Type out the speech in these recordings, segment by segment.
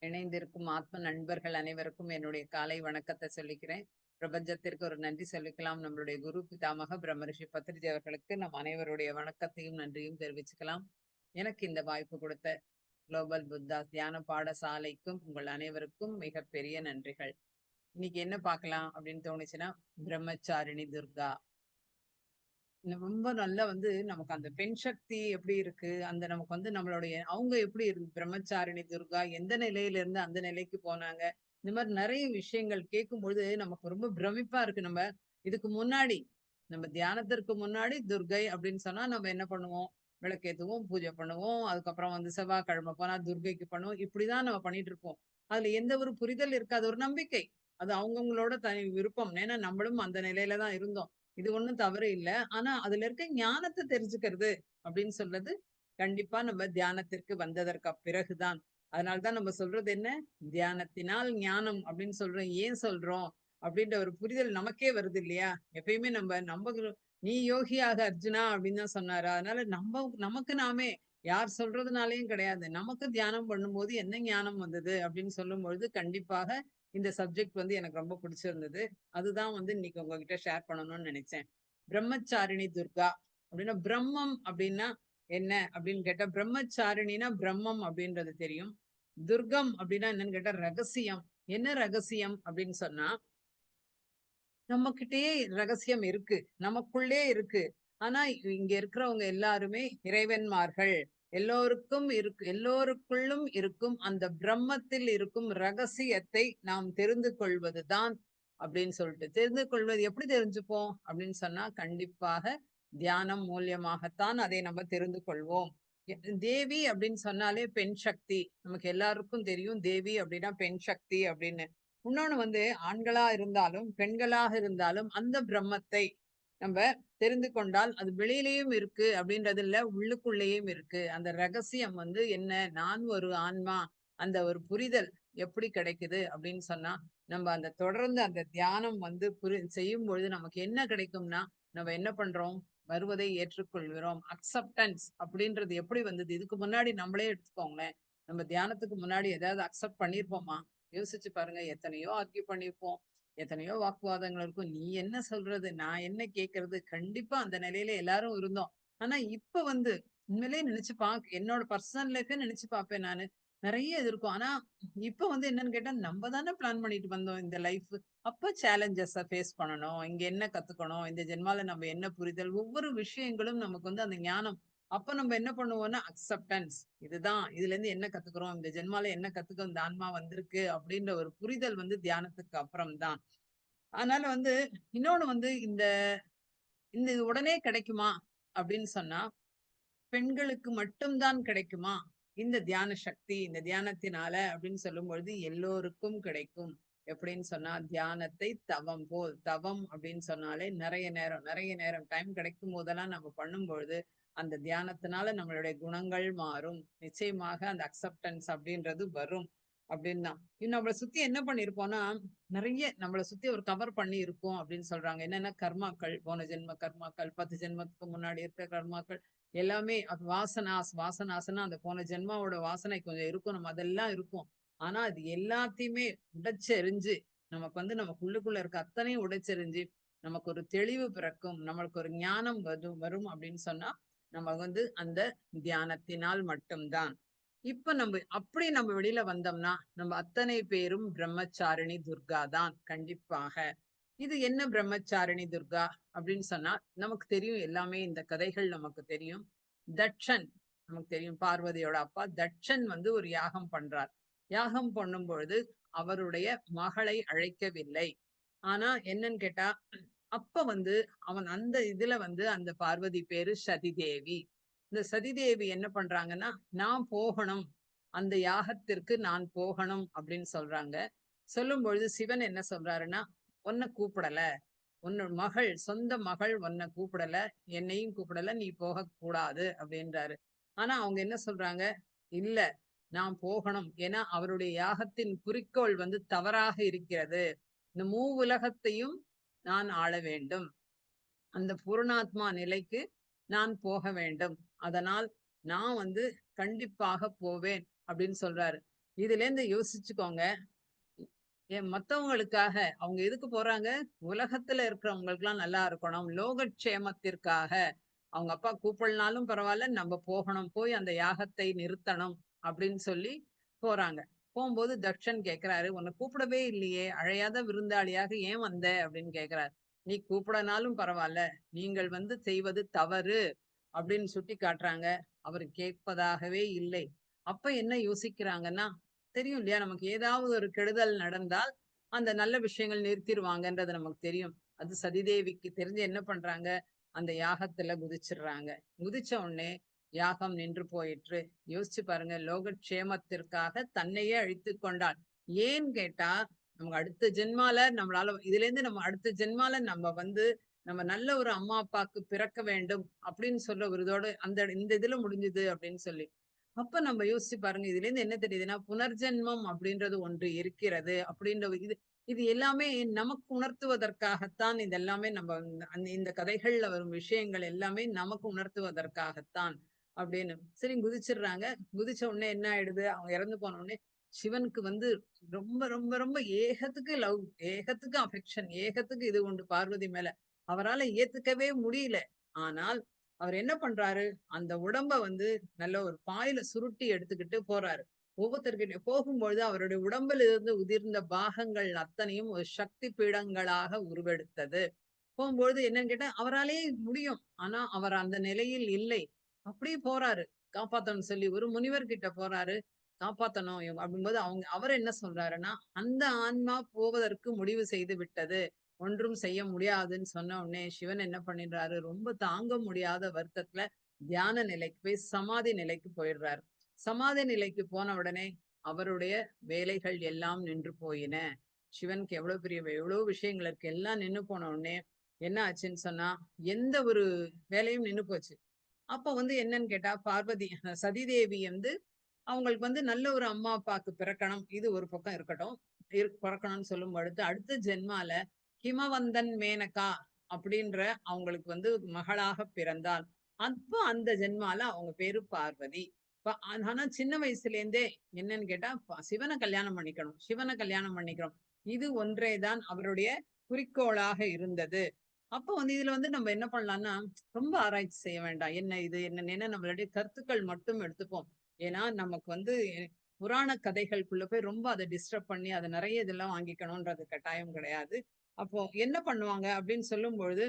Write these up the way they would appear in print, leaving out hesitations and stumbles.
இணைந்திருக்கும் ஆத்ம நண்பர்கள் அனைவருக்கும் என்னுடைய காலை வணக்கத்தை சொல்லிக்கிறேன். பிரபஞ்சத்திற்கு ஒரு நன்றி சொல்லிக்கலாம். நம்மளுடைய குரு பிதாமக பிரம்மரிஷி பத்ரிஜி அவர்களுக்கு நம் அனைவருடைய வணக்கத்தையும் நன்றியும் தெரிவிச்சுக்கலாம். எனக்கு இந்த வாய்ப்பு கொடுத்த குளோபல் புத்தா தியான பாடசாலைக்கும் உங்கள் அனைவருக்கும் மிகப்பெரிய நன்றிகள். இன்னைக்கு என்ன பார்க்கலாம் அப்படின்னு தோணுச்சுன்னா, பிரம்மச்சாரிணி துர்கா. ரொம்ப நல்லா நமக்கு அந்த பெண் சக்தி எப்படி இருக்கு, அந்த நமக்கு நம்மளுடைய அவங்க எப்படி பிரம்மச்சாரிணி துர்கா எந்த நிலையில இருந்து அந்த நிலைக்கு போனாங்க. இந்த மாதிரி நிறைய விஷயங்கள் கேட்கும்பொழுது நமக்கு ரொம்ப பிரமிப்பா இருக்கு. நம்ம இதுக்கு முன்னாடி நம்ம தியானத்திற்கு முன்னாடி துர்கை அப்படின்னு சொன்னா நம்ம என்ன பண்ணுவோம்? விளக்கேத்துவோம், பூஜை பண்ணுவோம். அதுக்கப்புறம் செவ்வாய்க்கிழமை போனா துர்கைக்கு பண்ணுவோம். இப்படிதான் நம்ம பண்ணிட்டு இருப்போம். அதுல எந்த ஒரு புரிதல் இருக்காது, ஒரு நம்பிக்கை. அது அவங்கவங்களோட தனி விருப்பம். ஏன்னா நம்மளும் அந்த நிலையில தான் இருந்தோம். இது ஒண்ணும் தவறு இல்ல. ஆனா அதுல இருக்க ஞானத்தை தெரிஞ்சுக்கிறது அப்படின்னு சொல்றது கண்டிப்பா நம்ம தியானத்திற்கு வந்ததற்கு பிறகுதான். அதனாலதான் நம்ம சொல்றது என்ன, தியானத்தினால் ஞானம் அப்படின்னு சொல்றோம். ஏன் சொல்றோம் அப்படின்ற ஒரு புரிதல் நமக்கே வருது இல்லையா? எப்பயுமே நம்ம நீ யோகியாக அர்ஜுனா அப்படின்னு தான் சொன்னாரு. அதனால நமக்கு நாமே யார் சொல்றதுனாலயும் கிடையாது. நமக்கு தியானம் பண்ணும்போது என்ன ஞானம் வந்தது அப்படின்னு சொல்லும் பொழுது கண்டிப்பாக இந்த சப்ஜெக்ட் எனக்கு ரொம்ப பிடிச்சிருந்தது. அதுதான் இன்னைக்கு உங்ககிட்ட ஷேர் பண்ணணும்னு நினைச்சேன். பிரம்மச்சாரிணி துர்கா அப்படின்னா, பிரம்மம் அப்படின்னா என்ன அப்படின்னு கேட்டா, பிரம்மச்சாரிணினா பிரம்மம் அப்படின்றது தெரியும். துர்கம் அப்படின்னா என்னன்னு கேட்டா ரகசியம். என்ன ரகசியம் அப்படின்னு சொன்னா, நம்மகிட்டயே ரகசியம் இருக்கு. நமக்குள்ளே இருக்கு. ஆனா இங்க இருக்கிறவங்க எல்லாருமே இறைவன்மார்கள். எல்லோருக்குள்ளும் இருக்கும் அந்த பிரம்மத்தில் இருக்கும் ரகசியத்தை நாம் தெரிந்து கொள்வதுதான் அப்படின்னு சொல்லிட்டு. தெரிந்து கொள்வது எப்படி தெரிஞ்சுப்போம் அப்படின்னு சொன்னா, கண்டிப்பாக தியானம் மூலியமாகத்தான் அதை நம்ம தெரிந்து கொள்வோம். தேவி அப்படின்னு சொன்னாலே பெண் சக்தி. நமக்கு எல்லாருக்கும் தெரியும் தேவி அப்படின்னா பெண் சக்தி அப்படின்னு. இன்னொன்னு ஆண்களா இருந்தாலும் பெண்களாக இருந்தாலும் அந்த பிரம்மத்தை நம்ம தெரிந்து கொண்டால் அது வெளியிலேயும் இருக்கு அப்படின்றது இல்ல, உள்ளுக்குள்ளேயும் இருக்கு. அந்த ரகசியம் என்ன, நான் ஒரு ஆன்மா, அந்த ஒரு புரிதல் எப்படி கிடைக்குது அப்படின்னு சொன்னா, நம்ம அந்த தொடர்ந்து அந்த தியானம் செய்யும் பொழுது நமக்கு என்ன கிடைக்கும்னா, நம்ம என்ன பண்றோம், வருவதை ஏற்றுக்கொள்கிறோம். அக்செப்டன்ஸ் அப்படின்றது எப்படி வந்தது, இதுக்கு முன்னாடி நம்மளே எடுத்துக்கோங்களேன். நம்ம தியானத்துக்கு முன்னாடி ஏதாவது அக்செப்ட் பண்ணிருப்போமா? யோசிச்சு பாருங்க. எத்தனையோ ஆர்கியூ பண்ணிருப்போம். எத்தனையோ வாக்குவாதங்கள் இருக்கும். நீ என்ன சொல்றது, நான் என்ன கேட்கறது, கண்டிப்பா அந்த நிலையில எல்லாரும் இருந்தோம். ஆனா இப்ப உண்மையிலேயே நினைச்சு என்னோட பர்சனல் லைஃபே நினைச்சு பார்ப்பேன் நானு. நிறைய இது இருக்கும். ஆனா இப்ப என்னன்னு கேட்டா, நம்ம தானே பிளான் பண்ணிட்டு வந்தோம் இந்த லைஃப். அப்ப சேலஞ்சஸ ஃபேஸ் பண்ணணும். இங்க என்ன கத்துக்கணும், இந்த ஜென்மால நம்ம என்ன புரிதல், ஒவ்வொரு விஷயங்களும் நமக்கு அந்த ஞானம். அப்ப நம்ம என்ன பண்ணுவோம்னா, அக்செப்டன்ஸ். இதுதான், இதுல இருந்து என்ன கத்துக்கிறோம், இந்த ஜென்மால என்ன கத்துக்க இந்த ஆன்மா வந்திருக்கு அப்படின்ற ஒரு புரிதல் தியானத்துக்கு அப்புறம் தான். அதனால இன்னொன்னு இந்த இந்த இது உடனே கிடைக்குமா அப்படின்னு சொன்னா, பெண்களுக்கு மட்டும் தான் கிடைக்குமா இந்த தியான சக்தி, இந்த தியானத்தினால அப்படின்னு சொல்லும் பொழுது எல்லோருக்கும் கிடைக்கும். எப்படின்னு சொன்னா, தியானத்தை தவம் போல். தவம் அப்படின்னு சொன்னாலே நிறைய நேரம் டைம் கிடைக்கும் போதெல்லாம் நம்ம பண்ணும்பொழுது அந்த தியானத்தினால நம்மளுடைய குணங்கள் மாறும். நிச்சயமாக அந்த அக்செப்டன்ஸ் அப்படின்றது வரும் அப்படின்னு தான். நம்மளை சுத்தி என்ன பண்ணிருப்போம்னா, நிறைய நம்மளை சுத்தி ஒரு கவர் பண்ணி இருக்கும் அப்படின்னு சொல்றாங்க. என்னன்னா, கர்மாக்கள், போன ஜென்ம கர்மாக்கள், 10 ஜென்மத்துக்கு முன்னாடி இருக்க கர்மாக்கள் எல்லாமே. அது வாசனாசனா அந்த போன ஜென்மாவோட வாசனை கொஞ்சம் இருக்கும். நம்ம அதெல்லாம் இருக்கும். ஆனா அது எல்லாத்தையுமே உடைச்செறிஞ்சு, நமக்கு நமக்குள்ளுக்குள்ள இருக்க அத்தனையும் உடைச்செறிஞ்சு, நமக்கு ஒரு தெளிவு பிறக்கும். நம்மளுக்கு ஒரு ஞானம் வரும் அப்படின்னு சொன்னா, நம்ம அந்த தியானத்தினால் மட்டும்தான். இப்ப நம்ம வெளியில வந்தோம்னா, நம்ம அத்தனை பேரும் பிரம்மச்சாரிணி துர்கா தான் கண்டிப்பாக. இது என்ன பிரம்மச்சாரிணி துர்கா அப்படின்னு சொன்னா, நமக்கு தெரியும் எல்லாமே, இந்த கதைகள் நமக்கு தெரியும். தட்சன் நமக்கு தெரியும். பார்வதியோட அப்பா தட்சன் ஒரு யாகம் பண்றார். யாகம் பண்ணும் பொழுது அவருடைய மகளை அழைக்கவில்லை. ஆனா என்னன்னு கேட்டா, அப்ப அவன் அந்த இதுல அந்த பார்வதி பேரு சதிதேவி. இந்த சதிதேவி என்ன பண்றாங்கன்னா, நான் போகணும், அந்த யாகத்திற்கு நான் போகணும் அப்படின்னு சொல்றாங்க. சொல்லும் பொழுது சிவன் என்ன சொல்றாருன்னா, உன்னை கூப்பிடல, சொந்த மகள் உன்னை கூப்பிடல, என்னையும் கூப்பிடல, நீ போக கூடாது அப்படின்றாரு. ஆனா அவங்க என்ன சொல்றாங்க, இல்ல நான் போகணும். ஏன்னா அவருடைய யாகத்தின் குறிக்கோள் தவறாக இருக்கிறது. இந்த உலகத்தையும் நான் ஆள வேண்டும். அந்த பூரணாத்மா நிலைக்கு நான் போக வேண்டும். அதனால் நான் கண்டிப்பாக போவேன் அப்படின்னு சொல்றாரு. இதுல இருந்து யோசிச்சுக்கோங்க. ஏன் மத்தவங்களுக்காக அவங்க எதுக்கு போறாங்க? உலகத்துல இருக்கிறவங்களுக்கெல்லாம் நல்லா இருக்கணும். லோகக்ஷேமத்திற்காக. அவங்க அப்பா கூப்பிடலனாலும் பரவால்ல, நம்ம போகணும். போய் அந்த யாகத்தை நிறுத்தணும் அப்படின்னு சொல்லி போறாங்க. போம்போது தக்ஷன் கேட்கிறாரு, "உன்ன கூப்பிடவே இல்லையே! அழையாத விருந்தாளியாக ஏன் வந்த?" அப்படின்னு கேட்கிறார். "நீ கூப்பிடனாலும் பரவால்ல. நீங்கள் வந்து செய்வது தவறு." அப்படின்னு சுட்டி காட்டுறாங்க. அவரு கேட்பதாகவே இல்லை. அப்ப என்ன யோசிக்கிறாங்கன்னா, தெரியும் இல்லையா? நமக்கு ஏதாவது ஒரு கெடுதல் நடந்தால், அந்த நல்ல விஷயங்கள் நிறுத்திருவாங்கன்றது நமக்கு தெரியும். அது சதிதேவிக்கு தெரிஞ்சு என்ன பண்றாங்க? அந்த யாகத்துல குதிச்சிடுறாங்க. குதிச்ச உடனே யாகம் நின்று போயிற்று. யோசிச்சு பாருங்க, லோகக்ஷேமத்திற்காக தன்னையே அழித்துக் கொண்டாள். ஏன்னு கேட்டா, நமக்கு அடுத்த ஜென்மால நம்மளால இதுலேருந்து நம்ம அடுத்த ஜென்மால நம்ம வந்து நம்ம நல்ல ஒரு அம்மா அப்பாக்கு பிறக்க வேண்டும் அப்படின்னு சொல்ற ஒரு இதோட இந்த இதுல முடிஞ்சது அப்படின்னு சொல்லி. அப்ப நம்ம யோசிச்சு பாருங்க. இதுலேருந்து என்ன தெரியுதுன்னா, புனர்ஜென்மம் அப்படின்றது ஒன்று இருக்கிறது. அப்படின்ற இது இது எல்லாமே நமக்கு உணர்த்துவதற்காகத்தான் இது எல்லாமே நம்ம இந்த கதைகள்ல வரும் விஷயங்கள் எல்லாமே நமக்கு உணர்த்துவதற்காகத்தான் அப்படின்னு. சரி குதிச்சிடுறாங்க. குதிச்ச உடனே என்ன ஆயிடுது? அவங்க இறந்து போன உடனே சிவனுக்கு வந்து ரொம்ப ரொம்ப ரொம்ப ஏகத்துக்கு லவ், ஏகத்துக்கு அஃபெக்ஷன், ஏகத்துக்கு இது உண்டு பார்வதி மேல. அவரால ஏத்துக்கவே முடியல. ஆனால் அவர் என்ன பண்றாரு? அந்த உடம்ப வந்து நல்ல ஒரு பாயில சுருட்டி எடுத்துக்கிட்டு போறாரு. ஒவ்வொருத்தர்கிட்ட போகும்பொழுது அவருடைய உடம்பில் இருந்து உதிர்ந்த பாகங்கள் அத்தனையும் ஒரு சக்தி பீடங்களாக உருவெடுத்தது. போகும்பொழுது என்னன்னு கேட்டா, அவராலேயே முடியும். ஆனா அவர் அந்த நிலையில் இல்லை. அப்படியே போறாரு. காப்பாத்தணும்னு சொல்லி ஒரு முனிவர் கிட்ட போறாரு. காப்பாத்தணும் அப்படிங்கும்போது அவர் என்ன சொல்றாருன்னா, அந்த ஆன்மா போவதற்கு முடிவு செய்து விட்டது. ஒன்றும் செய்ய முடியாதுன்னு சொன்ன உடனே சிவன் என்ன பண்ணிடுறாரு, ரொம்ப தாங்க முடியாத வருத்தத்துல தியான நிலைக்கு போய் சமாதி நிலைக்கு போயிடுறாரு. சமாதி நிலைக்கு போன உடனே அவருடைய வேலைகள் எல்லாம் நின்று போயின. சிவனுக்கு எவ்வளவு பெரிய எவ்வளவு விஷயங்கள் இருக்கு. எல்லாம் நின்னு போன உடனே என்ன ஆச்சுன்னு சொன்னா, எந்த ஒரு வேலையும் நின்னு போச்சு. அப்ப வந்து என்னன்னு கேட்டா, பார்வதி சதிதேவி வந்து அவங்களுக்கு வந்து நல்ல ஒரு அம்மா, அப்பாக்கு பிறக்கணும். இது ஒரு பக்கம் இருக்கட்டும். பிறக்கணும்னு சொல்லும் பொழுது, அடுத்த ஜென்மால ஹிமவந்தன் மேனகா அப்படின்ற அவங்களுக்கு வந்து மகளாக பிறந்தாள். அப்போ அந்த ஜென்மால அவங்க பேரு பார்வதி. ஆனா சின்ன வயசுல இருந்தே என்னன்னு கேட்டா, சிவன கல்யாணம் பண்ணிக்கணும். சிவன கல்யாணம் பண்ணிக்கணும். இது ஒன்றே தான் அவருடைய குறிக்கோளாக இருந்தது. அப்போ வந்து இதுல வந்து நம்ம என்ன பண்ணலாம்னா, ரொம்ப ஆராய்ச்சி செய்ய வேண்டாம். என்ன இது? என்னன்னு நம்மளுடைய கருத்துக்கள் மட்டும் எடுத்துப்போம். ஏன்னா, நமக்கு வந்து புராண கதைகளுக்குள்ள போய் ரொம்ப அத டிஸ்டர்ப் பண்ணி, அத நெறைய இதெல்லாம் வாங்கிக்கணும்ன்றது கட்டாயம் கிடையாது. அப்போ என்ன பண்ணுவாங்க அப்படின்னு சொல்லும்பொழுது,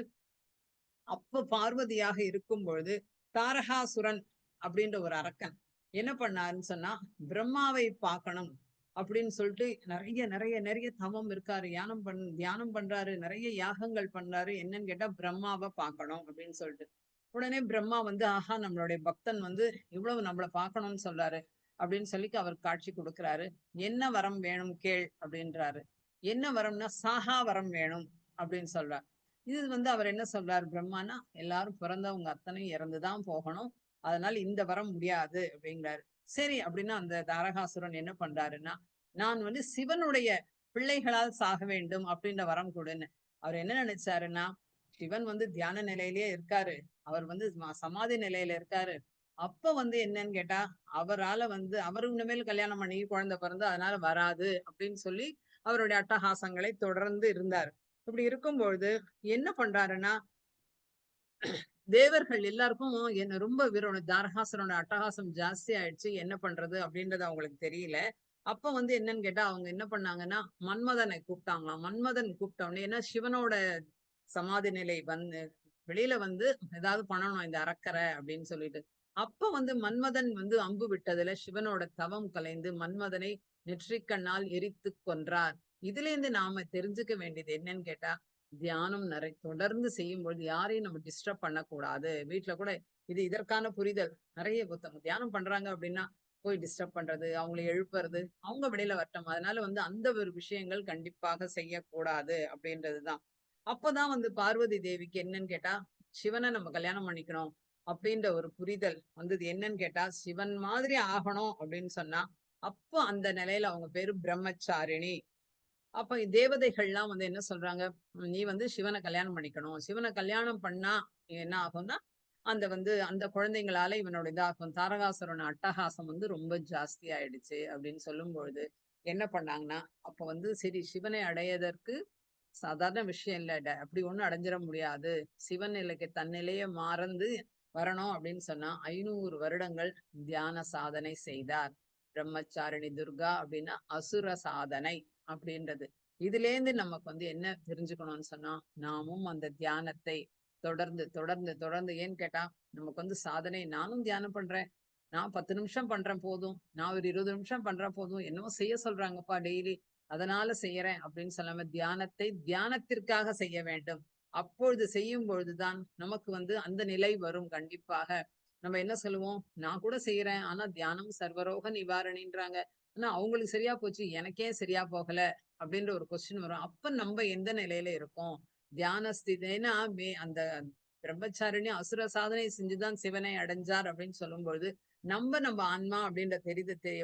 அப்ப பார்வதியாக இருக்கும்பொழுது, தாரகாசுரன் அப்படின்ற ஒரு அரக்கன் என்ன பண்ணாருன்னு சொன்னா, பிரம்மாவை பார்க்கணும் அப்படின்னு சொல்லிட்டு நெறைய நெறைய நெறைய தவம் இருக்காரு. தியானம் பண்றாரு. நெறைய யாகங்கள் பண்றாரு. என்னன்னு கேட்டா, பிரம்மாவ பார்க்கணும் அப்படின்னு சொல்லிட்டு. உடனே பிரம்மா வந்து, ஆஹா நம்மளுடைய பக்தன் வந்து இவ்வளவு நம்மள பார்க்கணும்னு சொல்றாரு. அப்படின்னு சொல்லி அவர் காட்சி கொடுக்கிறாரு. என்ன வரம் வேணும் கேள் அப்படின்றாரு. என்ன வரம்னா, சாகா வரம் வேணும் அப்படின்னு சொல்றார். இது வந்து அவர் என்ன சொல்றாரு பிரம்மான்னா, எல்லாரும் பிறந்தவங்க அத்தனையும் இறந்துதான் போகணும். அதனால இந்த வரம் முடியாது அப்படிங்கிறாரு. சரி அப்படின்னா அந்த தாரகாசுரன் என்ன பண்றாருன்னா, நான் வந்து சிவனுடைய பிள்ளைகளால் சாக வேண்டும் அப்படின்ற வரம் கொடுன்னு. அவர் என்ன நினைச்சாருன்னா, சிவன் வந்து தியான நிலையிலேயே இருக்காரு. அவர் வந்து சமாதி நிலையில இருக்காரு. அப்ப வந்து என்னன்னு கேட்டா, அவரால வந்து அவரு இனிமேல் கல்யாணம் பண்ணி குழந்தை பிறந்து அதனால வராது அப்படின்னு சொல்லி அவருடைய அட்டகாசங்களை தொடர்ந்து இருந்தார். இப்படி இருக்கும்பொழுது என்ன பண்றாருன்னா, தேவர்கள் எல்லாருக்கும் என்ன ரொம்ப தாரகாசுரனோட அட்டகாசம் ஜாஸ்தி ஆயிடுச்சு. என்ன பண்றது அப்படின்றது அவங்களுக்கு தெரியல. அப்ப வந்து என்னன்னு கேட்டா, அவங்க என்ன பண்ணாங்கன்னா, மன்மதனை கூப்பிட்டாங்களாம். மன்மதன் கூப்பிட்ட உடனே ஏன்னா சிவனோட சமாதி நிலை வந்து வெளியில வந்து ஏதாவது பண்ணணும் இந்த அரக்கரை அப்படின்னு சொல்லிட்டு. அப்ப வந்து மன்மதன் வந்து அம்பு விட்டதுல சிவனோட தவம் கலைந்து மன்மதனை நெற்றிக்கண்ணால் எரித்துக் கொன்றார். இதுல இருந்து நாம தெரிஞ்சுக்க வேண்டியது என்னன்னு கேட்டா, தியானம் தொடர்ந்து செய்யும்பொழுது யாரையும் நம்ம டிஸ்டர்ப் பண்ணக்கூடாது. வீட்ல கூட இது இதற்கான புரிதல். நெறைய புத்தகம் தியானம் பண்றாங்க அப்படின்னா, போய் டிஸ்டர்ப் பண்றது, அவங்கள எழுப்புறது, அவங்க வெளியில வரட்டும். அதனால வந்து அந்த ஒரு விஷயங்கள் கண்டிப்பாக செய்யக்கூடாது அப்படின்றதுதான். அப்பதான் வந்து பார்வதி தேவிக்கு என்னன்னு கேட்டா, சிவன நம்ம கல்யாணம் பண்ணிக்கணும் அப்படின்ற ஒரு புரிதல் வந்தது. என்னன்னு கேட்டா, சிவன் மாதிரி ஆகணும் அப்படின்னு சொன்னா, அப்போ அந்த நிலையில அவங்க பேரு பிரம்மச்சாரிணி. அப்ப தேவதைகள்லாம் வந்து என்ன சொல்றாங்க, நீ வந்து சிவன கல்யாணம் பண்ணிக்கணும். சிவன கல்யாணம் பண்ணா என்ன ஆகும்னா, அந்த குழந்தைங்களால இவனோட இதாகும் தாரகாசுரன் அட்டகாசம் ரொம்ப ஜாஸ்தி ஆயிடுச்சு அப்படின்னு சொல்லும் பொழுது என்ன பண்ணாங்கன்னா, அப்ப சரி சிவனை அடையதற்கு சாதாரண விஷயம் இல்ல. அப்படி ஒண்ணும் அடைஞ்சிட முடியாது. சிவன் நிலைக்கு தன்னிலைய மறந்து வரணும் அப்படின்னு சொன்னா 500 வருடங்கள் தியான சாதனை செய்தார். பிரம்மச்சாரிணி துர்கா அப்படின்னா அசுர சாதனை அப்படின்றது. இதுலேருந்து நமக்கு என்ன தெரிஞ்சுக்கணும்னு சொன்னா, நாமும் அந்த தியானத்தை தொடர்ந்து தொடர்ந்து தொடர்ந்து ஏன்னு கேட்டா, நமக்கு சாதனை நானும் தியானம் பண்றேன். நான் 10 நிமிஷம் பண்றேன் போதும். நான் ஒரு 20 நிமிஷம் பண்றேன் போதும். என்னவோ செய்ய சொல்றாங்கப்பா டெய்லி. அதனால செய்யறேன் அப்படின்னு சொல்லாம தியானத்தை தியானத்திற்காக செய்ய வேண்டும். அப்பொழுது செய்யும் பொழுதுதான் நமக்கு அந்த நிலை வரும் கண்டிப்பாக. நம்ம என்ன சொல்லுவோம், நான் கூட செய்யறேன். ஆனா தியானம் சர்வரோக நிவாரணின்றாங்க. ஆனா அவங்களுக்கு சரியா போச்சு. எனக்கே சரியா போகல அப்படின்ற ஒரு கொஸ்டின் வரும். அப்ப நம்ம எந்த நிலையில இருக்கோம்? தியான ஸ்திதினா அந்த பிரம்மச்சாரிணி அசுர சாதனை செஞ்சுதான் சிவனை அடைஞ்சார் அப்படின்னு சொல்லும்பொழுது, நம்ம ஆன்மா அப்படின்ற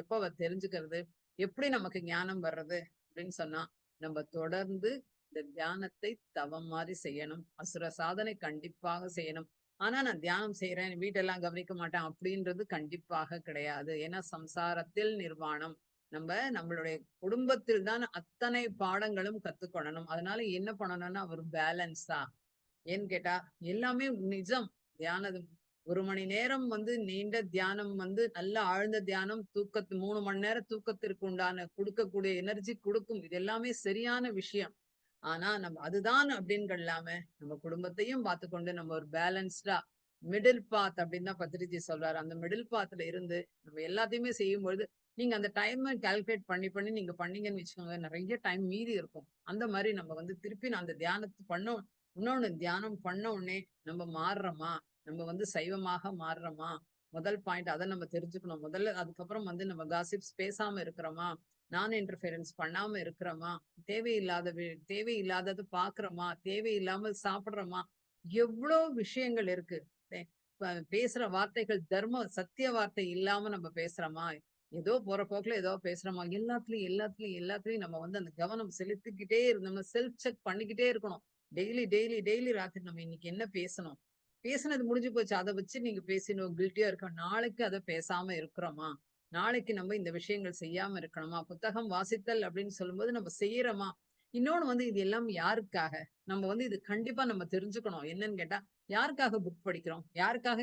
எப்ப தெரிஞ்சுக்கிறது? எப்படி நமக்கு ஞானம் வர்றது? அப்படின்னு சொன்னா, நம்ம தொடர்ந்து இந்த தியானத்தை தவம் மாரி செய்யணும். அசுர சாதனை கண்டிப்பாக செய்யணும். ஆனா நான் தியானம் செய்றேன், வீட்டெல்லாம் கவனிக்க மாட்டேன் அப்படின்றது கண்டிப்பாக கிடையாது. ஏன்னா சம்சாரத்தில் நிர்வாணம். நம்மளுடைய குடும்பத்தில் தான் அத்தனை பாடங்களும் கத்துக்கொள்ளணும். அதனால என்ன பண்ணணும்னா ஒரு பேலன்ஸா ஏன்னு கேட்டா, எல்லாமே நிஜம். தியானம் 1 மணி நேரம் நீண்ட தியானம் நல்ல ஆழ்ந்த தியானம் 3 மணி நேரம் தூக்கத்திற்கு உண்டான குடுக்கக்கூடிய எனர்ஜி குடுக்கும். இது எல்லாமே சரியான விஷயம். ஆனா நம்ம அதுதான் அப்படின்னு இல்லாம, நம்ம குடும்பத்தையும் பார்த்துக்கொண்டு நம்ம ஒரு பேலன்ஸ்டா மிடில் பாத் அப்படின்னு தான் பத்ரிஜி சொல்றாரு. அந்த மிடில் பாத்ல இருந்து நம்ம எல்லாத்தையுமே செய்யும்பொழுது, நீங்க அந்த டைம கால்குலேட் பண்ணி பண்ணி நீங்க பண்ணீங்கன்னு வச்சுக்கோங்க, நெறைய டைம் மீதி இருக்கும். அந்த மாரி நம்ம திருப்பி நான் அந்த தியானத்த பண்ணோம் இன்னொன்னு தியானம் பண்ண உடனே நம்ம மாறுறோமா? நம்ம சைவமாக மாறுறோமா? முதல் பாயிண்ட் அத நம்ம தெரிஞ்சுக்கணும். முதல்ல அதுக்கப்புறம் நம்ம காசிப்ஸ் பேசாம இருக்கிறோமா? நான் இன்டர்ஃபியரன்ஸ் பண்ணாம இருக்கிறோமா? தேவையில்லாதது பார்க்கிறோமா? தேவையில்லாம சாப்பிடுறோமா? எவ்ளோ விஷயங்கள் இருக்கு. தே பேசுற வார்த்தைகள் சத்திய வார்த்தை இல்லாம நம்ம பேசுறோமா? ஏதோ போற போக்குல ஏதோ பேசுறோமா? எல்லாத்துலயும் நம்ம அந்த கவனம் செலுத்திக்கிட்டே இருந்தோம்னா செல்ஃப் செக் பண்ணிக்கிட்டே இருக்கணும். டெய்லி, டெய்லி, டெய்லி ராத்திரி நம்ம இன்னைக்கு என்ன பேசணும்? பேசுனது முடிஞ்சு போச்சு. அத வச்சு நீங்க பேசினோம் கில்ட்டியா இருக்க. நாளைக்கு அத பேசாம இருக்கிறோமா? நாளைக்கு நம்ம இந்த விஷயங்கள் செய்யாம இருக்கணுமா? புத்தகம் வாசித்தல் அப்படின்னு சொல்லும்போது நம்ம செய்யறோமா? இன்னொன்னு இது எல்லாம் யாருக்காக? நம்ம இது கண்டிப்பா நம்ம தெரிஞ்சுக்கணும். என்னன்னு கேட்டா, யாருக்காக புக் படிக்கிறோம்? யாருக்காக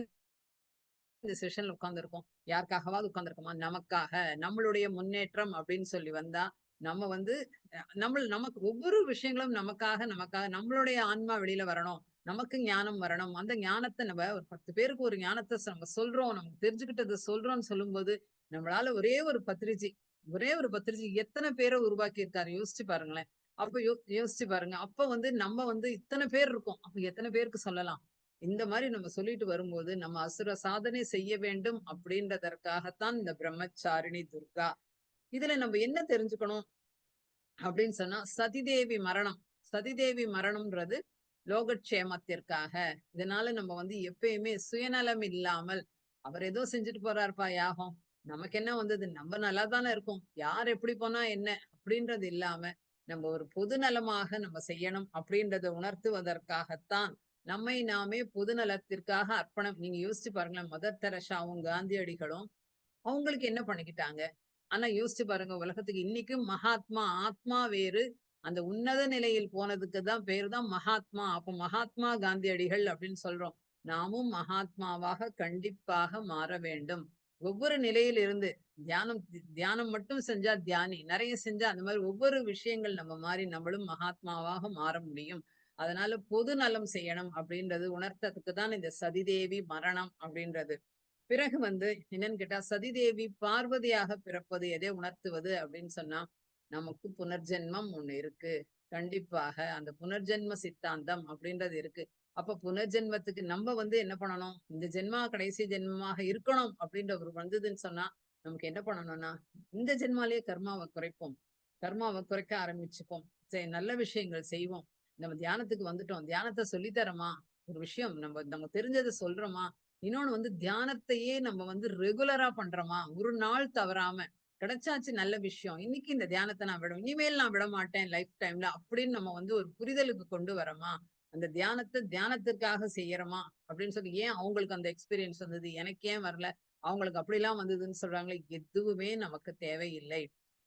இந்த செஷன்ல உட்கார்ந்திருக்கோம்? யாருக்காகவாவது உட்கார்ந்திருக்கோமா? நமக்காக, நம்மளுடைய முன்னேற்றம் அப்படின்னு சொல்லி வந்தா, நம்ம நமக்கு ஒவ்வொரு விஷயங்களும் நமக்காக நமக்காக நம்மளுடைய ஆன்மா வெளியில வரணும். நமக்கு ஞானம் வரணும். அந்த ஞானத்த நம்ம ஒரு 10 பேருக்கு ஒரு ஞானத்த நம்ம சொல்றோம். நமக்கு தெரிஞ்சுக்கிட்டத சொல்றோம்ன்னு சொல்லும்போது, நம்மளால ஒரே ஒரு பத்திரிஜி எத்தன பேர உருவாக்கி இருக்காரு யோசிச்சு பாருங்களேன். அப்ப யோசிச்சு பாருங்க. அப்ப நம்ம இத்தன பேர் இருக்கோம். அப்ப எத்தன பேருக்கு சொல்லலாம்? இந்த மாரி நம்ம சொல்லிட்டு வரும்போது, நம்ம அசுர சாதனை செய்ய வேண்டும் அப்படின்றதற்காகத்தான் இந்த பிரம்மச்சாரிணி துர்கா. இதுல நம்ம என்ன தெரிஞ்சுக்கணும் அப்படின்னு சொன்னா, சதிதேவி மரணம். சதிதேவி மரணம்ன்றது லோகக்ஷேமத்திற்காக. இதனால நம்ம எப்பயுமே சுயநலம் இல்லாமல், அவர் ஏதோ செஞ்சுட்டு போறாருப்பா யாகம். நமக்கு என்ன வந்தது? நம்ம நல்லா தானே இருக்கோம். யார் எப்படி போனா என்ன? அப்படின்றது இல்லாம, நம்ம ஒரு பொது நலமாக நம்ம செய்யணும் அப்படின்றத உணர்த்துவதற்காகத்தான், நம்மை நாமே பொது நலத்திற்காக அர்ப்பணம் நீங்க யோசிச்சு பாருங்களேன். மதர் தெரசாவும், காந்தியடிகளும் அவங்களுக்கு என்ன பண்ணிக்கிட்டாங்க? ஆனா யோசிச்சு பாருங்க உலகத்துக்கு இன்னைக்கும் மகாத்மா ஆத்மா வேறு அந்த உன்னத நிலையில் போனதுக்கு தான் பேரு தான் மகாத்மா. அப்ப மகாத்மா காந்தியடிகள் அப்படின்னு சொல்றோம். நாமும் மகாத்மாவாக கண்டிப்பாக மாற வேண்டும். ஒவ்வொரு நிலையில் இருந்து தியானம் மட்டும் செஞ்சா தியானி நிறைய செஞ்சா அந்த மாதிரி ஒவ்வொரு விஷயங்கள் நம்ம மாறி நம்மளும் மகாத்மாவாக மாற முடியும். அதனால பொது நலம் செய்யணும் அப்படின்றது உணர்த்ததுக்கு தான் இந்த சதிதேவி மரணம் அப்படின்றது. பிறகு என்னன்னு கேட்டா, சதிதேவி பார்வதியாக பிறப்பது எதை உணர்த்துவது அப்படின்னு சொன்னா, நமக்கு புனர்ஜென்மம் ஒண்ணு இருக்கு. கண்டிப்பாக அந்த புனர்ஜென்ம சித்தாந்தம் அப்படின்றது இருக்கு. அப்ப புனர்ஜென்மத்துக்கு நம்ம என்ன பண்ணணும்? இந்த ஜென்மா கடைசி ஜென்மமாக இருக்கணும் அப்படின்ற ஒரு வந்ததுன்னு சொன்னா, நமக்கு என்ன பண்ணணும்னா, இந்த ஜென்மாலயே கர்மாவை குறைப்போம். கர்மாவை குறைக்க ஆரம்பிச்சுப்போம். சரி நல்ல விஷயங்கள் செய்வோம். நம்ம தியானத்துக்கு வந்துட்டோம். தியானத்த சொல்லி தரமா? ஒரு விஷயம் நம்ம நம்ம தெரிஞ்சத சொல்றோமா? இன்னொன்னு தியானத்தையே நம்ம ரெகுலரா பண்றோமா? ஒரு நாள் தவறாம. கிடைச்சாச்சு நல்ல விஷயம். இன்னைக்கு இந்த தியானத்த நான் இனிமேல் நான் விட மாட்டேன் லைஃப் டைம்ல அப்படின்னு நம்ம ஒரு புரிதலுக்கு கொண்டு வரோமா? அந்த தியானத்திற்காக செய்யறோமா அப்படின்னு சொல்லி ஏன் அவங்களுக்கு அந்த எக்ஸ்பீரியன்ஸ் வந்தது, எனக்கு ஏன் வரல, அவங்களுக்கு அப்படிலாம் வந்ததுன்னு சொல்றாங்களே, எதுவுமே நமக்கு தேவையில்லை.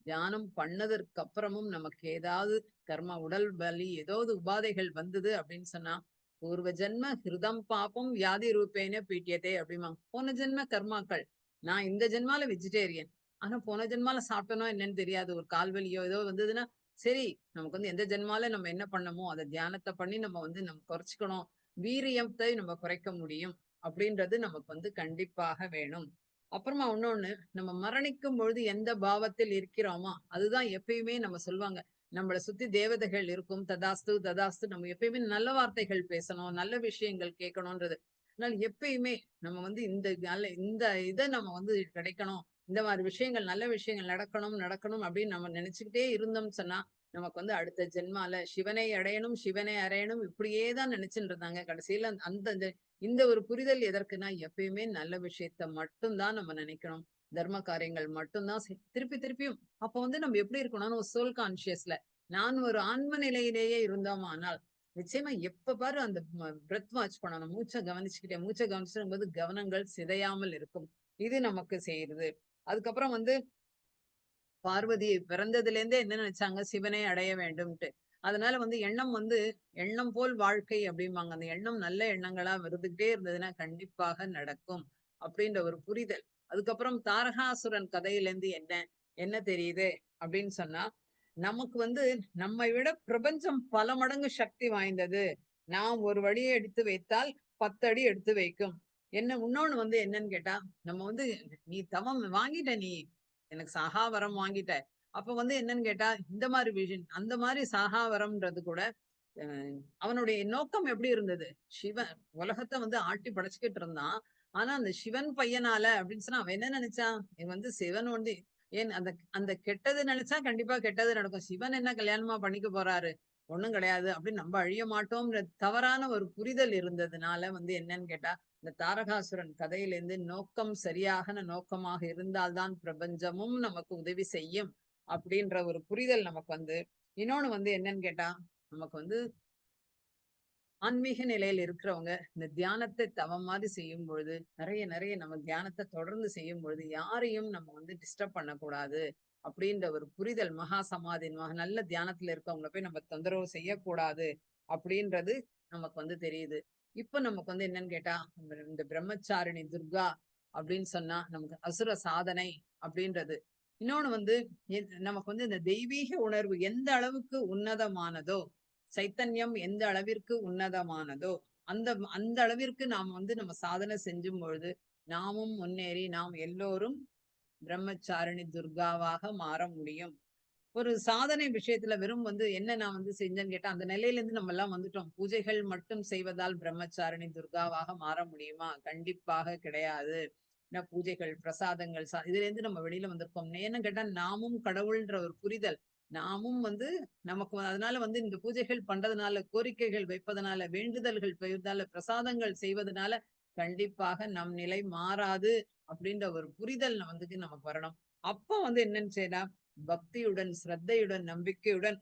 தியானம் பண்ணதற்கு அப்புறமும் நமக்கு ஏதாவது கர்மா உடல் வலி ஏதாவது உபாதைகள் வந்தது அப்படின்னு சொன்னா, பூர்வ ஜென்ம ஹிருதம் பாப்பம் வியாதி ரூபேன பீட்டியதே அப்படிம்பாங்க. போன ஜென்ம கர்மாக்கள். நான் இந்த ஜென்மால வெஜிடேரியன். ஆனா போன ஜென்மால சாப்பிட்டனோ என்னன்னு தெரியாது. ஒரு கால்வலியோ ஏதோ வந்ததுன்னா, சரி நமக்கு வந்து எந்த ஜென்மால நம்ம என்ன பண்ணமோ அத தியானத்த பண்ணி நம்ம குறைச்சுக்கணும். வீரியத்தை நம்ம குறைக்க முடியும். அப்படின்றது நமக்கு வந்து கண்டிப்பாக வேணும். அப்புறமா இன்னொன்னு, நம்ம மரணிக்கும் பொழுது எந்த பாவத்தில் இருக்கிறோமோ, அதுதான் எப்பயுமே நம்ம சொல்லுவாங்க. நம்மள சுத்தி தேவதைகள் இருக்கும். ததாஸ்து, ததாஸ்து. நம்ம எப்பயுமே நல்ல வார்த்தைகள் பேசணும். நல்ல விஷயங்கள் கேட்கணும்ன்றது. அதனால எப்பயுமே நம்ம வந்து இந்த இத நம்ம வந்து கிடைக்கணும். இந்த மாரி விஷயங்கள், நல்ல விஷயங்கள் நடக்கணும், நடக்கணும் அப்படின்னு நம்ம நினைச்சுக்கிட்டே இருந்தோம்னு சொன்னா, நமக்கு வந்து அடுத்த ஜென்மால சிவனை அடையணும், சிவனை அடையணும் இப்படியே தான் நினைச்சுட்டு இருந்தாங்க. கடைசியில அந்த இந்த ஒரு புரிதல் எதற்குன்னா, எப்பயுமே நல்ல விஷயத்த மட்டும் தான் நம்ம நினைக்கணும். தர்ம காரியங்கள் மட்டும் தான் திருப்பி திருப்பியும் அப்ப வந்து நம்ம எப்படி இருக்கணும்னு ஒரு சோல் கான்ஷியஸ்ல நான் ஒரு ஆன்ம நிலையிலேயே இருந்தோமானால், நிச்சயமா எப்ப பாரு அந்த பிரெத் வாட்ச் பண்ணணும். மூச்ச கவனிச்சுக்கும் போது கவனங்கள் சிதையாமல் இருக்கும். இது நமக்கு செய்யுது. அதுக்கப்புறம் வந்து பார்வதி பிறந்ததுல இருந்தே என்ன நினைச்சாங்க? சிவனை அடைய வேண்டும்ட்டு. அதனால வந்து எண்ணம் போல் வாழ்க்கை அப்படிம்பாங்க. அந்த எண்ணம் நல்ல எண்ணங்களா இருந்துகிட்டே இருந்ததுன்னா கண்டிப்பாக நடக்கும். அப்படின்ற ஒரு புரிதல். அதுக்கப்புறம் தாரகாசுரன் கதையிலேருந்து என்ன தெரியுது அப்படின்னு சொன்னா, நமக்கு வந்து நம்மை விட பிரபஞ்சம் பல மடங்கு சக்தி வாய்ந்தது. நாம் ஒரு வழியை எடுத்து வைத்தால் 10 அடி எடுத்து வைக்கும். இன்னொன்னு வந்து என்னன்னு கேட்டா, நம்ம வந்து நீ தவம் வாங்கிட்ட நீ. எனக்கு சாகா வரம் வாங்கிட்ட. அப்ப வந்து என்னன்னு கேட்டா, இந்த மாரி விஷன் அந்த மாரி சாகா வரம்ன்றது கூட அ அவனுடைய நோக்கம் எப்படி இருந்தது? சிவன் உலகத்த வந்து ஆட்டி படைச்சுக்கிட்டு இருந்தான். ஆனா, அந்த சிவன் பையனால அப்படின்னு சொன்னா, அவன் என்ன நெனைச்சான்? இவன் வந்து சிவன் வந்து ஏன் அந்த அந்த கெட்டது நெனைச்சா கண்டிப்பா கெட்டது நடக்கும். சிவன் என்ன கல்யாணமா பண்ணிக்க போறாரு? ஒண்ணும் கிடையாது. அப்படின்னு நம்ம அழிய மாட்டோம்ன்ற தவறான ஒரு புரிதல் இருந்ததுனால வந்து என்னன்னு கேட்டா, இந்த தாரகாசுரன் கதையிலேருந்து நோக்கம் சரியான நோக்கமாக இருந்தால் தான் பிரபஞ்சமும் நமக்கு உதவி செய்யும். அப்படின்ற ஒரு புரிதல் நமக்கு வந்து இன்னொன்னு வந்து என்னன்னு கேட்டா, நமக்கு வந்து ஆன்மீக நிலையில இருக்கிறவங்க இந்த தியானத்தை தவம் மாதிரி செய்யும் பொழுது நிறைய நம்ம தியானத்தை தொடர்ந்து செய்யும் பொழுது யாரையும் நம்ம வந்து டிஸ்டர்ப் பண்ணக்கூடாது அப்படின்ற ஒரு புரிதல் மகா சமாதி நல்ல தியானத்துல இருக்கவங்கள போய் நம்ம தொந்தரவு செய்யக்கூடாது அப்படின்றது நமக்கு வந்து தெரியுது. இப்ப நமக்கு வந்து என்னன்னு கேட்டா இந்த பிரம்மச்சாரிணி துர்கா அப்படின்னு சொன்னா நமக்கு அசுர சாதனை அப்படின்றது. இன்னொன்னு வந்து நமக்கு வந்து இந்த தெய்வீக உணர்வு எந்த அளவுக்கு உன்னதமானதோ, சைத்தன்யம் எந்த அளவிற்கு உன்னதமானதோ, அந்த அந்த அளவிற்கு நாம் வந்து நம்ம சாதனை செஞ்சும் பொழுது, நாமும் முன்னேறி நாம் எல்லோரும் பிரம்மச்சாரிணி துர்காவாக மாற முடியும். ஒரு சாதனை விஷயத்துல வெறும் வந்து என்ன நான் வந்து செஞ்சேன்னு கேட்டா, அந்த நிலையில இருந்து நம்ம எல்லாம் வந்துட்டோம். பூஜைகள் மட்டும் செய்வதால் பிரம்மச்சாரிணி துர்காவாக மாற முடியுமா? கண்டிப்பாக கிடையாது. பூஜைகள், பிரசாதங்கள் இதுல இருந்து நம்ம வெளியில வந்திருக்கோம். ஏன்னு கேட்டா, நாமும் கடவுள்ன்ற ஒரு புரிதல். நாமும் வந்து நமக்கு அதனால வந்து இந்த பூஜைகள் பண்றதுனால, கோரிக்கைகள் வைப்பதனால, வேண்டுதல்கள் வைப்பதனால, பிரசாதங்கள் செய்வதனால கண்டிப்பாக நம் நிலை மாறாது அப்படின்ற ஒரு புரிதல் வந்து நமக்கு வரணும். அப்ப வந்து என்னன்னு செய்யலாம், பக்தியுடன், சிரத்தையுடன், நம்பிக்கையுடன்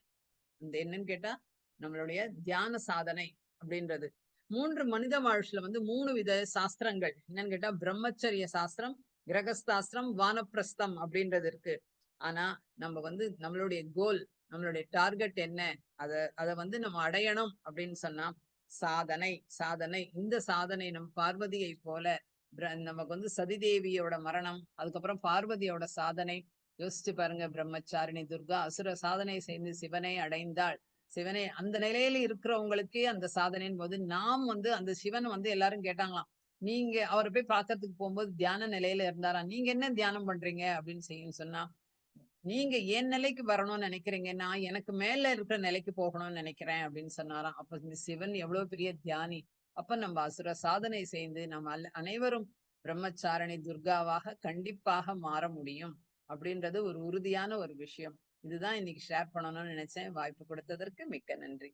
இந்த என்னன்னு கேட்டா, நம்மளுடைய தியான சாதனை அப்படின்றது. 3 மனித வாழ்ச்சியில வந்து 3 வித சாஸ்திரங்கள். என்னன்னு கேட்டா, பிரம்மச்சரிய சாஸ்திரம், கிரகஸ்தாஸ்திரம், வானப்பிரஸ்தம் அப்படின்றது இருக்கு. ஆனா, நம்ம வந்து நம்மளுடைய கோல், நம்மளுடைய டார்கெட் என்ன? அத அத வந்து நம்ம அடையணும் அப்படின்னு சொன்னா, சாதனை, சாதனை. இந்த சாதனை நம் பார்வதியை போல நமக்கு வந்து சதிதேவியோட மரணம், அதுக்கப்புறம் பார்வதியோட சாதனை. யோசிச்சு பாருங்க, பிரம்மச்சாரிணி துர்கா அசுர சாதனை செய்து சிவனை அடைந்தாள். சிவனை அந்த நிலையில இருக்கிறவங்களுக்கே அந்த சாதனையின் போது நாம் வந்து அந்த சிவன் வந்து எல்லாரும் கேட்டாங்களாம். நீங்க அவரை போய் பார்க்கறதுக்கு போகும்போது தியான நிலையில இருந்தாராம். நீங்க என்ன தியானம் பண்றீங்க அப்படின்னு சொன்னா, நீங்க என் நிலைக்கு வரணும்னு நினைக்கிறீங்க. நான் எனக்கு மேல இருக்கிற நிலைக்கு போகணும்னு நினைக்கிறேன் அப்படின்னு சொன்னாராம். அப்ப இந்த சிவன் எவ்வளவு பெரிய தியானி. அப்ப நம்ம அசுர சாதனை செய்து நம்ம அனைவரும் பிரம்மச்சாரணி துர்காவாக கண்டிப்பாக மாற முடியும். அப்படின்றது ஒரு உறுதியான ஒரு விஷயம். இதுதான் இன்னைக்கு ஷேர் பண்ணணும்னு நினைச்சேன். வாய்ப்பு கொடுத்ததற்கு மிக்க நன்றி.